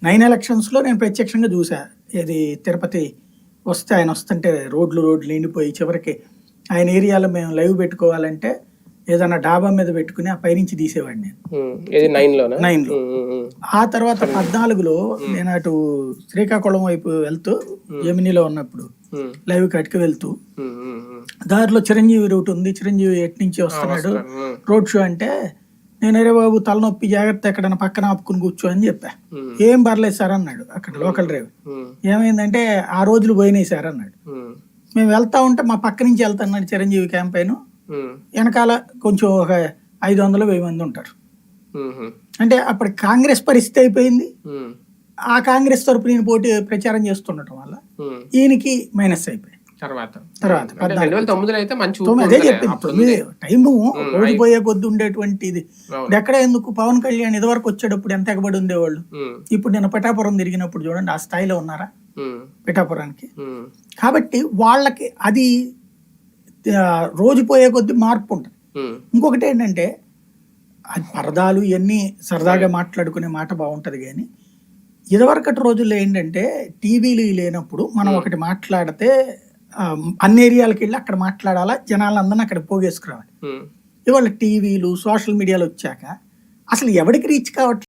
9 ఎలక్షన్స్లో నేను ప్రత్యక్షంగా చూసా. ఇది తిరుపతి వస్తే ఆయన వస్తుంటే రోడ్లు నిండిపోయి చివరికి ఆయన ఏరియాలో మేము లైవ్ పెట్టుకోవాలంటే ఏదైనా డాబా మీద పెట్టుకుని ఆ పైనుంచి తీసేవాడిని నేను 9లో. ఆ తర్వాత 14లో నేను అటు శ్రీకాకుళం వైపు వెళ్తూ జమినీలో ఉన్నప్పుడు లైవ్ కట్టుకు వెళ్తూ దారిలో చిరంజీవి రూట్ ఉంది, చిరంజీవి ఎటు నుంచి వస్తున్నాడు రోడ్ షో అంటే నేను అరే బాబు తలనొప్పి జాగ్రత్త ఎక్కడైనా పక్కన ఆపుకుని కూర్చో అని చెప్పా. ఏం పర్లేదు సార్ అన్నాడు అక్కడ లోకల్ డ్రైవర్. ఏమైందంటే ఆ రోజులు పోయినాయి సార్ అన్నాడు. మేము వెళ్తా ఉంటే మా పక్క నుంచి వెళ్తున్నాడు చిరంజీవి క్యాంపైన్, వెనకాల కొంచెం ఒక 500-1000 మంది ఉంటారు. అంటే అప్పుడు కాంగ్రెస్ పరిస్థితి అయిపోయింది. ఆ కాంగ్రెస్ తరపు నేను ప్రచారం చేస్తుండటం వల్ల ఈయనకి మైనస్ అయిపోయింది. తర్వాత అదే చెప్పింది టైము రోజు పోయే కొద్ది ఉండేటువంటిది. ఎక్కడ ఎందుకు పవన్ కళ్యాణ్ ఇదివరకు వచ్చేటప్పుడు ఎంత ఎగబడి ఉండేవాళ్ళు, ఇప్పుడు నేను పిఠాపురం తిరిగినప్పుడు చూడండి ఆ స్థాయిలో ఉన్నారా పిఠాపురానికి. కాబట్టి వాళ్ళకి అది రోజు పోయే కొద్ది మార్పు ఉంటుంది. ఇంకొకటి ఏంటంటే అది పరదాలు ఇవన్నీ సరదాగా మాట్లాడుకునే మాట బాగుంటది, కానీ ఇదివరకటి రోజుల్లో ఏంటంటే టీవీలు లేనప్పుడు మనం ఒకటి మాట్లాడితే అన్ని ఏరియాలకు వెళ్ళి అక్కడ మాట్లాడాలా, జనాలందరినీ అక్కడ పోగేసుకురావాలి. ఇవాళ టీవీలు సోషల్ మీడియాలు వచ్చాక అసలు ఎవరికి రీచ్ కావట్లేదు.